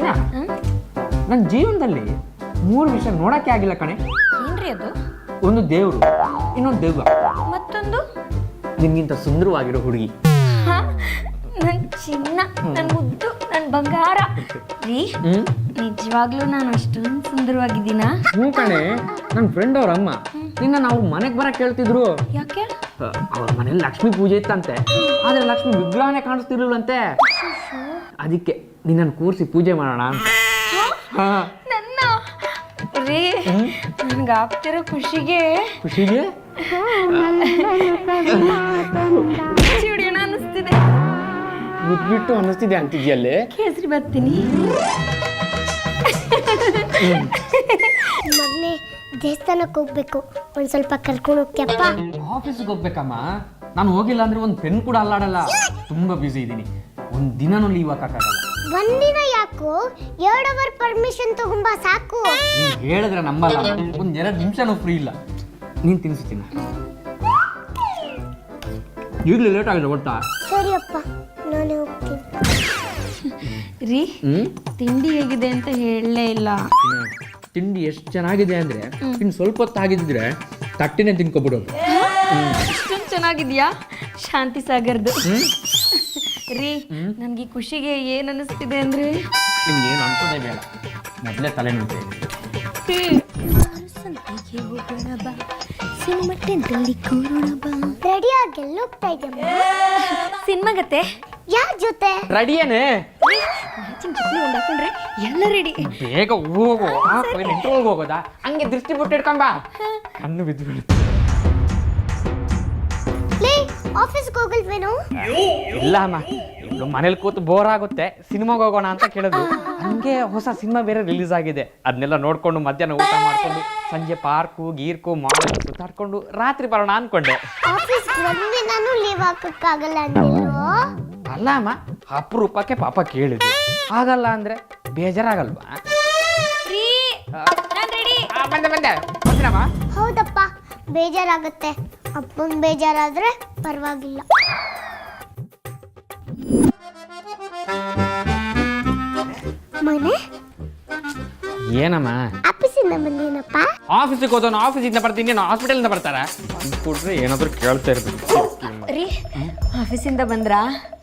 ಚಿನ್ನ, ನನ್ನ ಜೀವನದಲ್ಲಿ 3 ವಿಷಯ ನೋಡಕ್ಕೆ ಆಗಿಲ್ಲ ಕಣೆ. ಏನ್ರಿ ಅದು? ಒಂದು ದೇವ್ರು, ಇನ್ನೊಂದು ದೆವ್ವ, ಮತ್ತೊಂದು ನಿನ್ಗಿಂತ ಸುಂದರವಾಗಿರೋ ಹುಡುಗಿ. ನನ್ ಚಿನ್ನ, ನನ್ ಮುದ್ದು, ನನ್ ಬಂಗಾರ. ರೀ, ನಿಜವಾಗ್ಲೂ ನಾನು ಅಷ್ಟೊಂದು ಸುಂದರವಾಗಿದ್ದೀನಾ? ಹ್ಞೂ ಕಣೆ, ನನ್ನ ಫ್ರೆಂಡ್ ಅವ್ರ ಅಮ್ಮ ನಿನ್ನ ನಾವು ಮನೆಗೆ ಬರಕ್ಕೆ ಹೇಳ್ತಿದ್ರು. ಯಾಕೆ? ಅವ್ರ ಮನೇಲಿ ಲಕ್ಷ್ಮೀ ಪೂಜೆ ಇತ್ತಂತೆ, ಆದ್ರೆ ಲಕ್ಷ್ಮಿ ವಿಗ್ರಹನೇ ಕಾಣಿಸ್ತಿರ್ಲಿಲ್ಲಂತೆ. ಅದಕ್ಕೆ ನಿನ್ನನ್ನು ಕೂರಿಸಿ ಪೂಜೆ ಮಾಡೋಣ ಅಂತ. ನನ್ನ ರೀ, ನನ್ಗೆ ಆಗ್ತಿರೋ ಖುಷಿಗೆ ಚಿಡಿಯೋಣ ಅನ್ನಿಸ್ತಿದೆ. ಮುದ್ಬಿಟ್ಟು ಅನ್ನಿಸ್ತಿದೆ ಅಂತಿದ್ಯಲ್ಲೇ. ಕೇಸರಿ ಬರ್ತೀನಿ. ಮಗನೇ, ದೇವಸ್ಥಾನಕ್ಕೆ ಹೋಗ್ಬೇಕು, ಒಂದ್ ಸ್ವಲ್ಪ ಕರ್ಕೊಂಡು ಹೋಗ್ತೀಯಪ್ಪ? ಆಫೀಸ್ಗೆ ಹೋಗ್ಬೇಕಮ್ಮ. ನಾನು ಹೋಗಿಲ್ಲ ಅಂದ್ರೆ ಒಂದು ಪೆನ್ ಕೂಡ ಅಲ್ಲಾಡಲ್ಲ. ತುಂಬಾ ಬ್ಯುಸಿ ಇದ್ದೀನಿ, ಒಂದು ದಿನನೂ ಲೀವ್ ಹಾಕಕ್ಕಾಗಲ್ಲ. ಒಂದಿನ ಯಾಕೋ, 2 ಅವರ್ ಪರ್ಮಿಷನ್ ತಗೊಂಬಾ ಸಾಕು. ನೀನ್ ಹೇಳಿದ್ರೆ ನಂಬಲ್ಲ, ಒಂದ್ 2 ನಿಮಿಷನೂ ಫ್ರೀ ಇಲ್ಲ. ನೀನ್ ತಿನ್ನಿಸ್ತೀನಿ. ಈಗಲೇ ಲೇಟ್ ಆಗಿದೆ ಗೊತ್ತಾ? ಸರಿಯಪ್ಪ, ನಾನೇ ಹೋಗ್ತೀನಿ. ರೀ, ತಿಂಡಿ ಹೇಗಿದೆ ಅಂತ ಹೇಳಲೇ ಇಲ್ಲ. ತಿಂಡಿ ಎಷ್ಟು ಚೆನ್ನಾಗಿದೆ ಅಂದ್ರೆ ಇನ್ನು ಸ್ವಲ್ಪ ಹೊತ್ತಾಗಿದ್ರೆ ತಟ್ಟಿನೇ ತಿನ್ಕೊಬಿಡೋದು. ಇಷ್ಟೊಂದು ಚೆನ್ನಾಗಿದ್ಯಾ? ಶಾಂತಿ ಸಾಗರ್ದು. ರೀ, ನನ್ಗೆ ಖುಷಿಗೆ ಏನ್ ಅನಿಸ್ತಿದೆ ಅಂದ್ರೆ ನಿಮ್ಗೇನು ಅನ್ಸೋದೇ ಬೇಡ, ಮೊದಲೇ ತಲೆ ನೋಡ್ತಾ ರೆಡಿಯಾಗಿ ಎಲ್ಲಿ ಹೋಗ್ತಾ ಇದ್ದಮ್ಮ? ಸಿನಿಮಾಗತ್ತೆ. ಯಾರ ಜೊತೆ? ರೆಡಿಯೇನೆ? ಒಂದು ಹಾಕೊಂಡ್ರೆ ಎಲ್ಲ ರೆಡಿ. ಬೇಗ ಹೋಗು. ಇಂಟ್ರೋಲ್ಗೆ ಹೋಗೋದಾ? ಹಂಗೆ ದೃಷ್ಟಿ ಬಿಟ್ಟು ಇಟ್ಕೊಂಬ, ಕಣ್ಣು ಬಿದ್ದು ಬಿಡುತ್ತೆ. ಆಫೀಸ್ಗೆ ಹೋಗಲ್ವೇನು? ಇಲ್ಲ ಅಮ್ಮ, ಇನ್ನು ಮನೇಲಿ ಕೂತು ಬೋರ್ ಆಗುತ್ತೆ, ಸಿನಿಮಾಗೆ ಹೋಗೋಣ ಅಂತ ಕೇಳಿದ್ರು. ಹಂಗೆ ಹೊಸ ಸಿನಿಮಾ ಬೇರೆ ರಿಲೀಸ್ ಆಗಿದೆ, ಅದನ್ನೆಲ್ಲ ನೋಡ್ಕೊಂಡು ಮಧ್ಯಾಹ್ನ ಊಟ ಮಾಡ್ಕೊಂಡು ಸಂಜೆ ಪಾರ್ಕು ಗೀರ್ಕು ಮಾಲ್ ಸುತ್ತಾಡ್ಕೊಂಡು ರಾತ್ರಿ ಬರೋಣ ಅನ್ಕೊಂಡೆ. ನಾನು ಲೀವ್ ಹಾಕಕ್ಕಾಗಲ್ಲ ಅಂದಿಲ್ವೋ? ಅಲ್ಲ ಅಮ್ಮ, ಅಪರೂಪಕ್ಕೆ ಪಾಪ ಕೇಳಿದ್ರು. ಆಗಲ್ಲ ಅಂದ್ರೆ ಬೇಜಾರಾಗಲ್ವಾ? ಬಂದೆ. ಹೌದಪ್ಪ, ಬೇಜಾರಾಗತ್ತೆ. ಅಪ್ಪನ್ ಬೇಜಾರಾದ್ರೆ ಪರವಾಗಿಲ್ಲ. ಮನೆ ಏನಮ್ಮ? ಆಫೀಸಿಂದ ಬಂದೇನಪ್ಪ? ಆಫೀಸಿಗೆ ಹೋದವನು ಆಫೀಸಿಂದ ಬರ್ತೀನಿ, ನಾನು ಹಾಸ್ಪಿಟಲಿಂದ ಬರ್ತಾರ ಅಂದ್ಕೊಟ್ರೆ ಏನಾದರೂ ಕೇಳ್ತಾ ಇರ್ಬೇಕು. ರೀ, ಆಫೀಸಿಂದ ಬಂದ್ರಾ?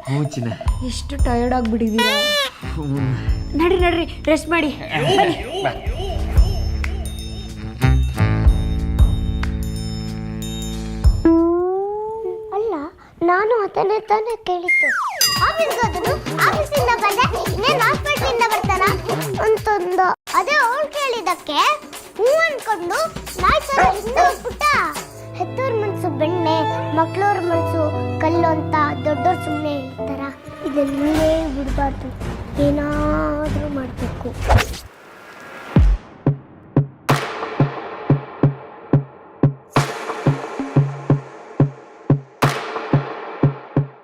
ಮೂಚಿನ ಎಷ್ಟು ಟಯರ್ಡ್ ಆಗಿಬಿಟ್ಟಿದ್ದೀರಾ? ನಡ್ರಿ ರೆಸ್ಟ್ ಮಾಡಿ. ಅಲ್ಲ, ನಾನು ಅದನ್ನೇ ತಾನೇ ಕೇಳಿತ್ತು. ಆಫೀಸ್ಗೆ ಹೋದನು, ಆಫೀಸಿಂದ ಬಂದೆ, ಇನ್ನೇನು ಹಾಸ್ಪಿಟ್ಲಿಂದ ಬರ್ತಾನ ಅಂತಂದು. ಅದೇ ಅವ್ಳು ಕೇಳಿದಕ್ಕೆ ಹೂ ಅನ್ಕೊಂಡು ನಾಯಿ ಥರ ಹಿಂದೆ ಹೋಗ್ಬಿಟ್ಟ. ಹೆತ್ತೋರ್ ಮನ್ಸು ಬೆಣ್ಣೆ, ಮಕ್ಳವ್ರ ಮನ್ಸು ಕಲ್ಲು ಅಂತ ದೊಡ್ಡವ್ರು ಸುಮ್ಮನೆ ಹೇಳ್ತಾರ. ಇದನ್ನೇ ಬಿಡಬಾರ್ದು, ಏನಾದರೂ ಮಾಡಬೇಕು.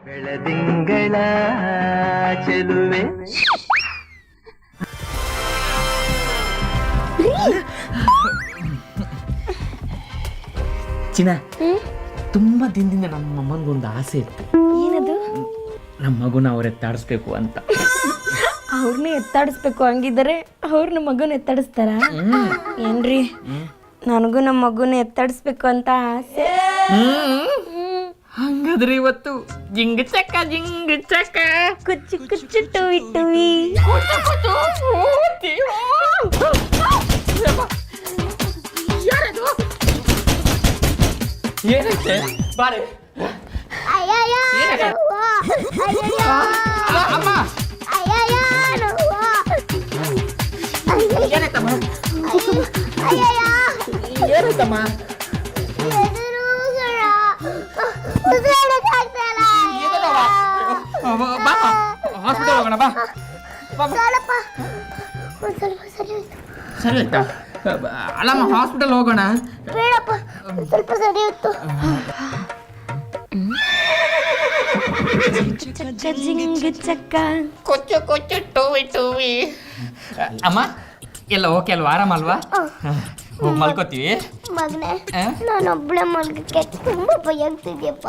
ಬೆಳದಿಂಗಳ ಚೆಲುವೆ. ಚಿನ್ನ, ತುಂಬಾ ದಿನದಿಂದ ನಮ್ಮ ಅಮ್ಮನಿಗೊಂದು ಆಸೆ ಇತ್ತು. ಏನದು? ನಮ್ಮ ಮಗುನ ಅವ್ರು ಎತ್ತಾಡಿಸ್ಬೇಕು ಅಂತ. ಅವ್ರನ್ನ ಎತ್ತಾಡಿಸ್ಬೇಕು ಹಂಗಿದ್ದಾರೆ, ಅವ್ರ ನಮ್ಮ ಮಗುನ ಎತ್ತಾಡಿಸ್ತಾರ? ಏನ್ರಿ, ನನಗೂ ನಮ್ಮ ಮಗುನ ಎತ್ತಾಡಿಸ್ಬೇಕು ಅಂತ ಆಸೆ. ಹಂಗಾದ್ರೆ ಇವತ್ತು ಜಿಂಗ್ ಚಕ್ಕ ಕುಚ್ಚು ಕುಚ್ಚು ಟುವಿ ಟುವಿ. ಏನೈತೆ? ಬಾರೆ. ಅಮ್ಮ, ಏನಾಯ್ತಮ್ಮ? ಏನಾಯ್ತಮ್ಮ? ಬಾ, ಹಾಸ್ಪಿಟಲ್ ಹೋಗೋಣ ಬಾ. ಸರಿ ಆಯ್ತಾ? ಅಲ್ಲಮ್ಮ, ಹಾಸ್ಪಿಟಲ್ ಹೋಗೋಣ. ಬೇಡಪ್ಪ, ಸ್ವಲ್ಪ ಸರಿ ಇತ್ತು. ಜಿಂಗ್ ಚಕ್ಕ ಕೊಚ್ಚು ಕೊಚ್ಚು ಟೂವಿ ಟೂವಿ. ಅಮ್ಮ, ಎಲ್ಲ ಓಕೆ ಅಲ್ವಾ? ಆರಾಮಲ್ವಾ? ಹೋಗಿ ಮಲ್ಕೋತೀವಿ. ಮಗನೇ, ನಾನೊಬ್ಳೆ ಮಲ್ಗಕ್ಕೆ ತುಂಬಾ ಭಯ ಆಗ್ತಿದ್ಯಪ್ಪ.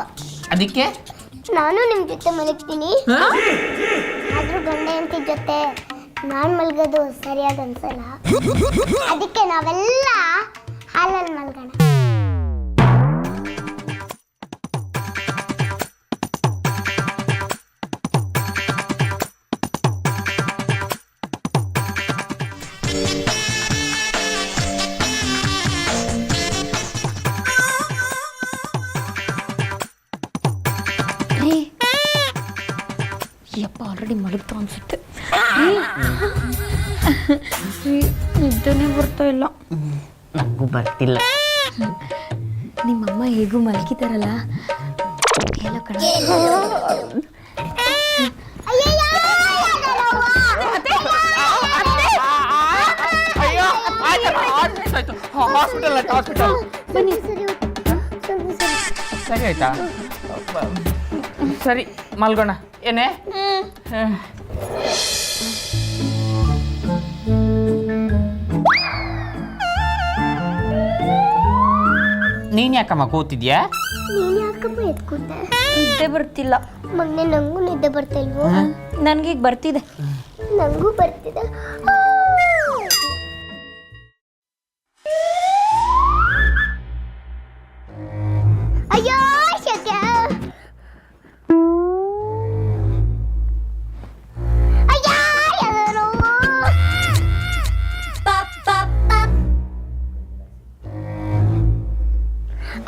ಅದಕ್ಕೆ ನಾನು ನಿಮ್ ಜೊತೆ ಮಲಗ್ತೀನಿ, ಆದ್ರೂ ಗಂಡ ಹೆಂಡತಿ ಜೊತೆ ನಾನು ಮಲ್ಗೋದು ಸರಿಯಾದ ಅನ್ಸಲ್ಲ, ಅದಕ್ಕೆ ನಾವೆಲ್ಲ ಹಾಲಲ್ಲಿ ಮಲ್ಗೋಣ. ರೀ ಯಪ್ಪ ಆಲ್ರೆಡಿ ಮಲಗ್ತಾ ಅನ್ಸುತ್ತೆ. ನಿದ್ದೆನೇ ಬರ್ತಾ ಇಲ್ಲ. ನನಗೂ ಬರ್ತಿಲ್ಲ. ನಿಮ್ಮಮ್ಮ ಹೇಗೂ ಮಲಗಿದಾರಲ್ಲ ಎಲ್ಲ ಕಡೆ. ಹಾಸ್ಪಿಟಲ್ ಬನ್ನಿ. ಸರಿ ಆಯ್ತಾ? ಸರಿ ಮಲ್ಗೋಣ ಏನೇ. ನೀನ್ ಯಾಕಮ್ಮ ಕೂತಿದ್ಯಾ? ನೀನು ಯಾಕಪ್ಪ ಎತ್ಕೂತೆ? ನಿದ್ದೆ ಬರ್ತಿಲ್ಲ ಮಗನೇ, ನಂಗೂ ನಿದ್ದೆ ಬರ್ತಾ ಇಲ್ವೋ? ನನಗೆ ಈಗ ಬರ್ತಿದೆ. ನಂಗೂ ಬರ್ತಿದೆ. ಅಯ್ಯೋ ಶಕೆ, ಅಯ್ಯೋ ಯಾರೋ.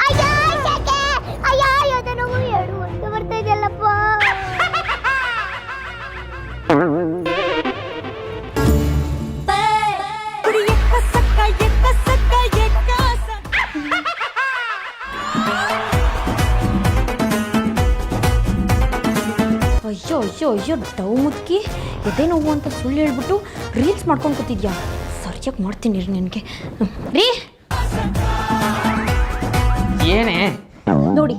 ಅಯ್ಯೋ ಶಕೆ, ಅಯ್ಯೋ ಯಾವ್ದೋ ಎರಡು ಹೊಟ್ಟೆ ಬರ್ತಾ ಇದೆಯಲ್ಲಪ್ಪ. ಅಯ್ಯೋ ಅಯ್ಯೋ ಅಯ್ಯೋ ಡವ್ ಮುದ್ಕಿ ಎದೆ ನೋವು ಅಂತ ಸುಳ್ಳು ಹೇಳ್ಬಿಟ್ಟು ರೀಲ್ಸ್ ಮಾಡ್ಕೊಂಡು ಕೂತಿದ್ಯಾ? ಸರಿಯಾಗಿ ಮಾಡ್ತೀನಿ ರೀ ನಿನಗೆ. ರೀ ಏನೇ ನೋಡಿ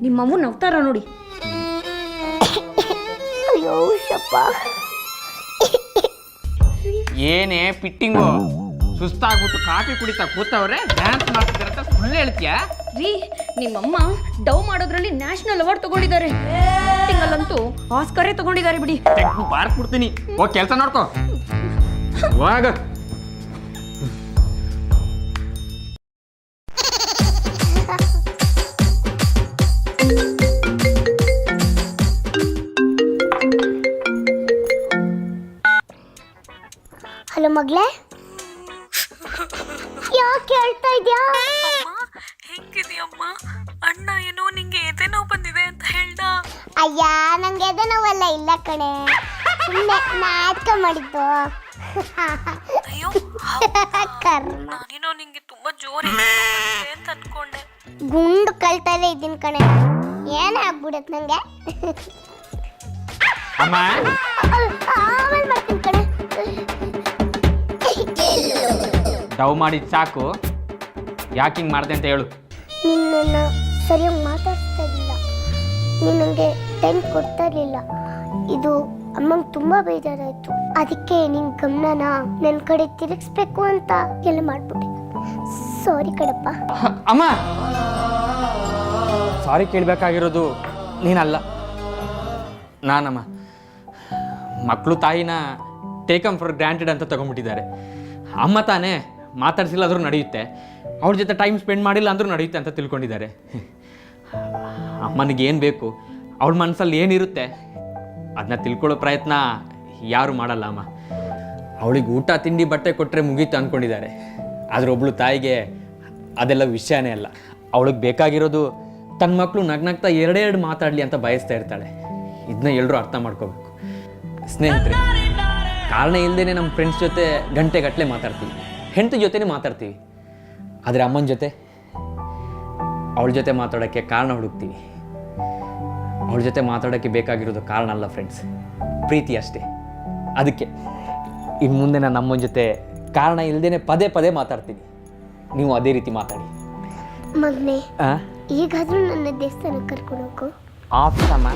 ನಿಮ್ಮಮ್ಮ ನವ್ತಾರ ನೋಡಿ. ಅಯ್ಯೋ ಶಪ್ಪ, ಏನೇ ಪಿಟ್ಟಿಂಗು? ಸುಸ್ತಾಗ್ಬಿಟ್ಟು ಕಾಫಿ ಕುಡಿತಾ ಕೂತವ್ರೆ, ಡ್ಯಾನ್ಸ್ ಮಾಡ್ತಿದಾರಂತ ಸುಳ್ಳು ಹೇಳ್ತೀಯಾ? ರೀ ನಿಮ್ಮಮ್ಮ ಡವ್ ಮಾಡೋದ್ರಲ್ಲಿ ನ್ಯಾಷನಲ್ ಅವಾರ್ಡ್ ತಗೊಂಡಿದ್ದಾರೆ. ತಿಂಗಳಂತೂ ಆಸ್ಕರೇ ತಗೊಂಡಿದ್ದಾರೆ ಬಿಡಿ. ಬಾರ್ಕ್ ಬಿಡ್ತೀನಿ, ಹೋಗಿ ಕೆಲಸ ನೋಡ್ಕೋ ಹೋಗ. ಹಲೋ ಮಗ್ಲೇ, ಯಾಕೆ ಹೇಳ್ತಾ ಇದ್ಯಾ? ಹೇಗಿದೆಯಮ್ಮ? ಅಣ್ಣ ಏನೋ ನಿಂಗೆ ಎದೆ ನೋವು ಬಂದಿದೆ ಅಂತ ಹೇಳ್ದ. ಅಯ್ಯ, ನಂಗೆ ಎದೆ ನೋವೆಲ್ಲ ಇಲ್ಲ ಕಣೆ, ಸುಮ್ಮನೆ ನಾಟಕ ಮಾಡಿದ್ದು. ಅಯ್ಯೋ ಕರ್ಮ, ನಾನೇನೋ ನಿಂಗೆ ತುಂಬಾ ಜೋರಿದೆ ಅಂತ ಅನ್ಕೊಂಡೆ. ಗುಂಡು ಕಳ್ತಾನೆ ಇದ್ದೀನಿ ಕಣೆ, ಏನೇ ಆಗ್ಬಿಡತ್ ನಂಗೆ. ಅಮ್ಮ ಆಮೇಲೆ ಮಾಡ್ತೀನಿ ಕಣೆ. ಡವ್ ಮಾಡಿದ್ ಸಾಕು, ಯಾಕೆ ಹಿಂಗೆ ಮಾಡಿದೆ ಅಂತ ಹೇಳು. ನಿನ್ನನ್ನ ಸರಿಯಾಗಿ ಮಾತಾಡ್ತಾ ಇರಲಿಲ್ಲ, ನೀನು ನನಗೆ ಟೈಮ್ ಕೊಡ್ತಾ ಇರಲಿಲ್ಲ. ಇದು ಅಮ್ಮಂಗೆ ತುಂಬ ಬೇಜಾರಾಯಿತು, ಅದಕ್ಕೆ ನಿನ್ನ ಗಮನನ ನನ್ನ ಕಡೆ ತಿರುಗಿಸ್ಬೇಕು ಅಂತ ಎಲ್ಲ ಮಾಡ್ಬಿಟ್ಟೆ. ಸಾರಿ ಕಣಪ್ಪ. ಅಮ್ಮ ಸಾರಿ ಕೇಳಬೇಕಾಗಿರೋದು ನೀನಲ್ಲ, ನಾನಮ್ಮ. ಮಕ್ಕಳು ತಾಯಿನ ಟೇಕಮ್ ಫಾರ್ ಗ್ರಾಂಟೆಡ್ ಅಂತ ತಗೊಂಡ್ಬಿಟ್ಟಿದ್ದಾರೆ. ಅಮ್ಮ ತಾನೇ ಮಾತಾಡ್ಸಿಲ್ಲ ಅಂದ್ರೂ ನಡೆಯುತ್ತೆ, ಅವ್ರ ಜೊತೆ ಟೈಮ್ ಸ್ಪೆಂಡ್ ಮಾಡಿಲ್ಲ ಅಂದ್ರೂ ನಡೆಯುತ್ತೆ ಅಂತ ತಿಳ್ಕೊಂಡಿದ್ದಾರೆ. ಅಮ್ಮನಿಗೆ ಏನು ಬೇಕು, ಅವಳ ಮನಸ್ಸಲ್ಲಿ ಏನಿರುತ್ತೆ ಅದನ್ನ ತಿಳ್ಕೊಳ್ಳೋ ಪ್ರಯತ್ನ ಯಾರು ಮಾಡಲ್ಲ ಅಮ್ಮ. ಅವಳಿಗೆ ಊಟ ತಿಂಡಿ ಬಟ್ಟೆ ಕೊಟ್ಟರೆ ಮುಗೀತು ಅಂದ್ಕೊಂಡಿದ್ದಾರೆ. ಆದರೆ ಒಬ್ಳು ತಾಯಿಗೆ ಅದೆಲ್ಲ ವಿಷಯನೇ ಅಲ್ಲ. ಅವಳಿಗೆ ಬೇಕಾಗಿರೋದು ತನ್ನ ಮಕ್ಕಳು ನಗ್ನಗ್ತಾ ಎರಡೆರಡು ಮಾತಾಡಲಿ ಅಂತ ಬಯಸ್ತಾ ಇರ್ತಾಳೆ. ಇದನ್ನ ಎಲ್ಲರೂ ಅರ್ಥ ಮಾಡ್ಕೋಬೇಕು. ಸ್ನೇಹಿತರೆ, ಕಾರಣ ಇಲ್ಲದೇ ನಮ್ಮ ಫ್ರೆಂಡ್ಸ್ ಜೊತೆ ಗಂಟೆಗಟ್ಟಲೆ ಮಾತಾಡ್ತೀವಿ, ಹೆಂಡತಿ ಜೊತೆನೇ ಮಾತಾಡ್ತೀವಿ. ಆದರೆ ಅಮ್ಮನ ಜೊತೆ, ಅವಳ ಜೊತೆ ಮಾತಾಡೋಕ್ಕೆ ಕಾರಣ ಹುಡುಕ್ತೀವಿ. ಅವಳ ಜೊತೆ ಮಾತಾಡೋಕ್ಕೆ ಬೇಕಾಗಿರೋದು ಕಾರಣ ಅಲ್ಲ ಫ್ರೆಂಡ್ಸ್, ಪ್ರೀತಿ ಅಷ್ಟೇ. ಅದಕ್ಕೆ ಇನ್ನು ಮುಂದೆ ನಾನು ಅಮ್ಮನ ಜೊತೆ ಕಾರಣ ಇಲ್ಲದೇ ಪದೇ ಪದೇ ಮಾತಾಡ್ತೀನಿ. ನೀವು ಅದೇ ರೀತಿ ಮಾತಾಡಿ. ಮಗನೇ, ಈಗಾದರೂ ನನ್ನ ದೇವಸ್ಥಾನಕ್ಕೆ ಕರ್ಕೊಂಡು ಹೋಗು. ಆಫ್ ಅಮ್ಮ.